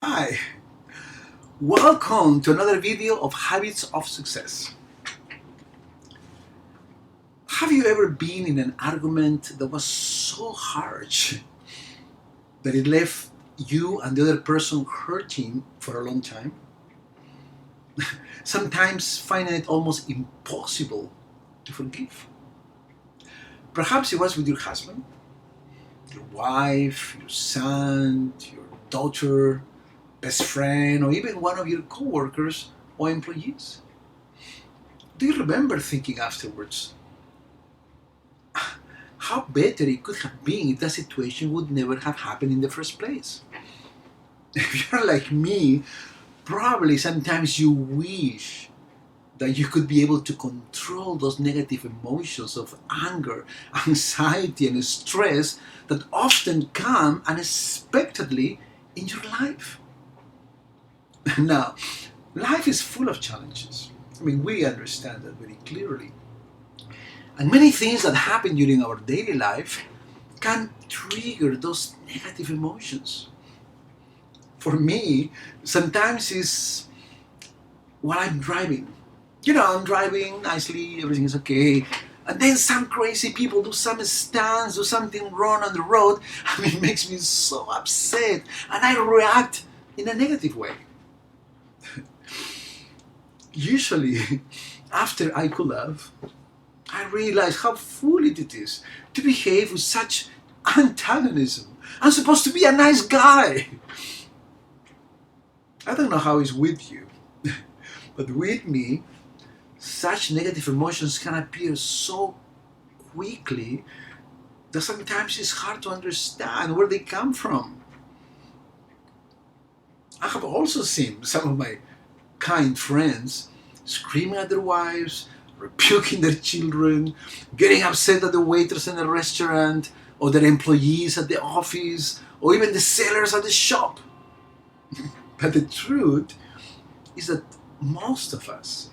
Hi, welcome to another video of Habits of Success. Have you ever been in an argument that was so harsh that it left you and the other person hurting for a long time? Sometimes finding it almost impossible to forgive. Perhaps it was with your husband, your wife, your son, your daughter, best friend, or even one of your coworkers or employees. Do you remember thinking afterwards, how better it could have been if that situation would never have happened in the first place? If you're like me, probably sometimes you wish that you could be able to control those negative emotions of anger, anxiety, and stress that often come unexpectedly in your life. Now, life is full of challenges. We understand that very clearly. And many things that happen during our daily life can trigger those negative emotions. For me, sometimes it's while I'm driving. I'm driving nicely, everything is okay. And then some crazy people do some stunts, do something wrong on the road. It makes me so upset. And I react in a negative way. Usually, after I cool off, I realize how foolish it is to behave with such antagonism. I'm supposed to be a nice guy. I don't know how it's with you, but with me, such negative emotions can appear so quickly that sometimes it's hard to understand where they come from. I have also seen some of my kind friends screaming at their wives, rebuking their children, getting upset at the waiters in the restaurant, or their employees at the office, or even the sellers at the shop. But the truth is that most of us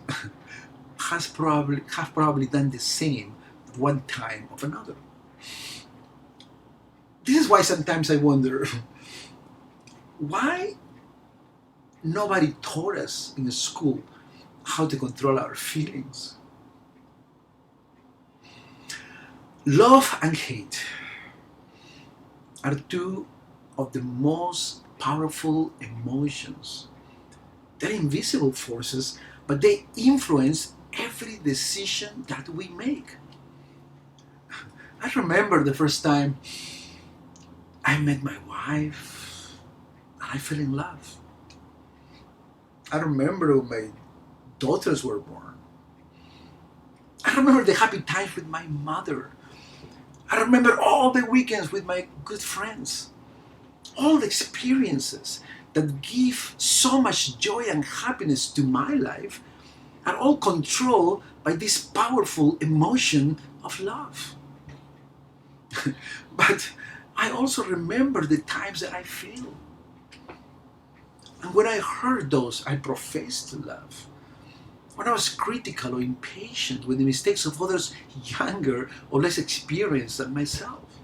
have probably done the same at one time or another. This is why sometimes I wonder why nobody taught us in school how to control our feelings. Love and hate are two of the most powerful emotions. They're invisible forces, but they influence every decision that we make. I remember the first time I met my wife and I fell in love. I remember when my daughters were born. I remember the happy times with my mother. I remember all the weekends with my good friends. All the experiences that give so much joy and happiness to my life are all controlled by this powerful emotion of love. But I also remember the times that I failed. And when I heard those I professed to love, when I was critical or impatient with the mistakes of others younger or less experienced than myself,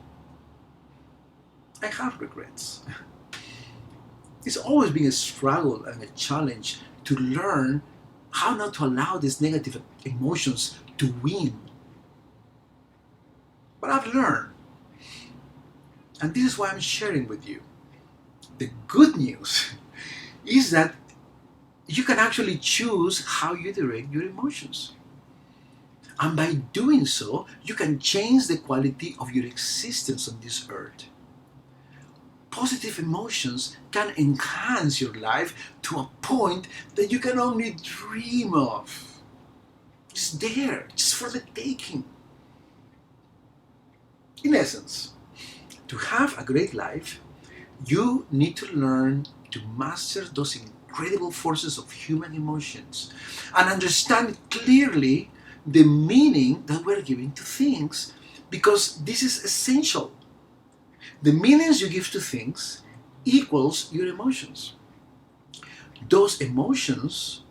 I have regrets. It's always been a struggle and a challenge to learn how not to allow these negative emotions to win. But I've learned, and this is why I'm sharing with you. The good news is that you can actually choose how you direct your emotions. And by doing so, you can change the quality of your existence on this earth. Positive emotions can enhance your life to a point that you can only dream of. It's there, just for the taking. In essence, to have a great life, you need to learn to master those incredible forces of human emotions and understand clearly the meaning that we're giving to things, because this is essential. The meanings you give to things equals your emotions. Those emotions,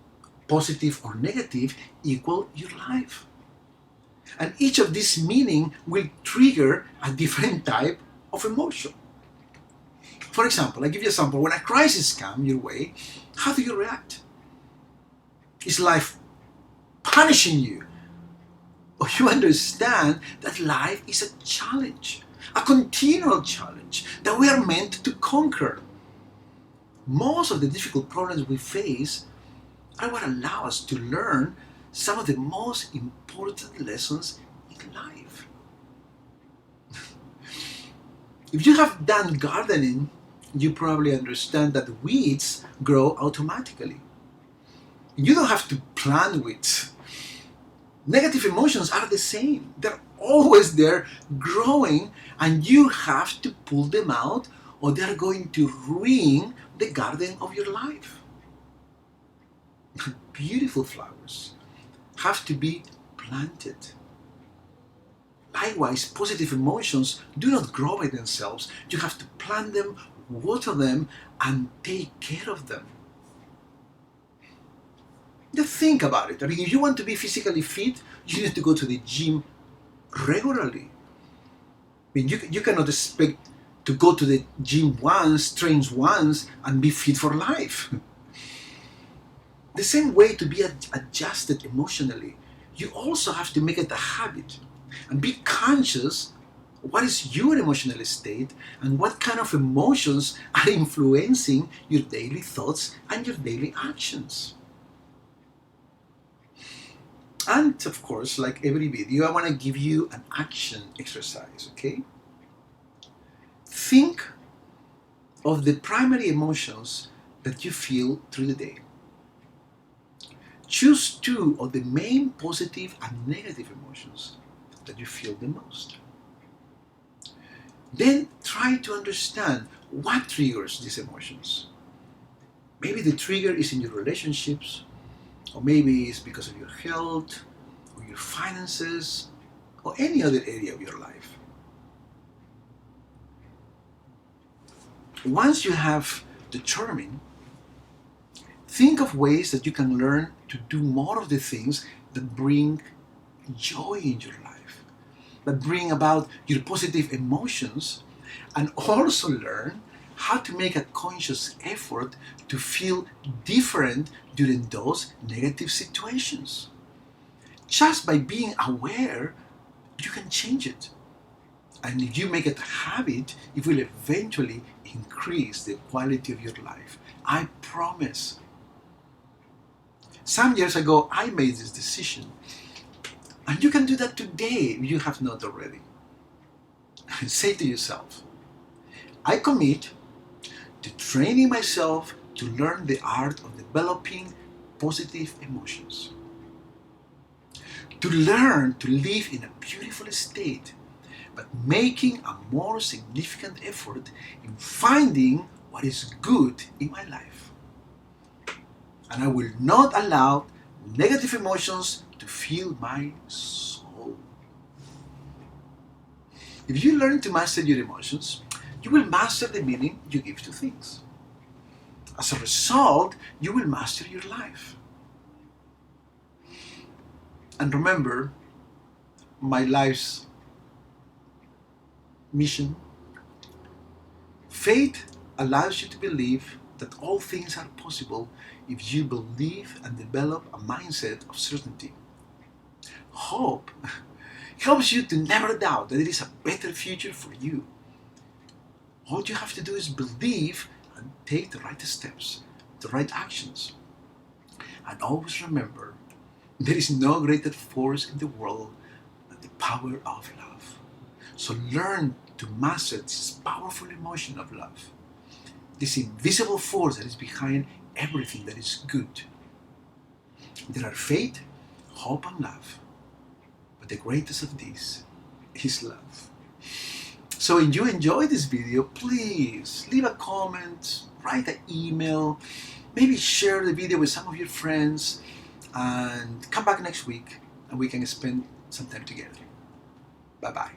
positive or negative, equal your life. And each of these meaning will trigger a different type of emotion. For example, I give you a example. When a crisis comes your way, how do you react? Is life punishing you? Or you understand that life is a challenge, a continual challenge that we are meant to conquer. Most of the difficult problems we face are what allow us to learn some of the most important lessons in life. If you have done gardening, you probably understand that weeds grow automatically. You don't have to plant weeds. Negative emotions are the same. They're always there growing, and you have to pull them out or they're going to ruin the garden of your life. Beautiful flowers have to be planted. Likewise, positive emotions do not grow by themselves. You have to plant them, water them, and take care of them. Just think about it. I mean, if you want to be physically fit, you need to go to the gym regularly. I mean, you cannot expect to go to the gym once, train once, and be fit for life. The same way to be adjusted emotionally, you also have to make it a habit and be conscious what is your emotional state and what kind of emotions are influencing your daily thoughts and your daily actions. And of course, like every video, I want to give you an action exercise, okay? Think of the primary emotions that you feel through the day. Choose two of the main positive and negative emotions that you feel the most. Then try to understand what triggers these emotions. Maybe the trigger is in your relationships, or maybe it's because of your health, or your finances, or any other area of your life. Once you have determined, think of ways that you can learn to do more of the things that bring joy in your life, that bring about your positive emotions, and also learn how to make a conscious effort to feel different during those negative situations. Just by being aware, you can change it. And if you make it a habit, it will eventually increase the quality of your life. I promise. Some years ago, I made this decision. And you can do that today if you have not already. Say to yourself, I commit to training myself to learn the art of developing positive emotions. To learn to live in a beautiful state, but making a more significant effort in finding what is good in my life. And I will not allow negative emotions to fill my soul. If you learn to master your emotions, you will master the meaning you give to things. As a result, you will master your life. And remember, my life's mission. Faith allows you to believe that all things are possible if you believe and develop a mindset of certainty. Hope helps you to never doubt that there is a better future for you. All you have to do is believe and take the right steps, the right actions. And always remember, there is no greater force in the world than the power of love. So learn to master this powerful emotion of love, this invisible force that is behind everything that is good. There are faith, hope, and love. But the greatest of these is love. So if you enjoyed this video, please leave a comment, write an email, maybe share the video with some of your friends, and come back next week and we can spend some time together. Bye-bye.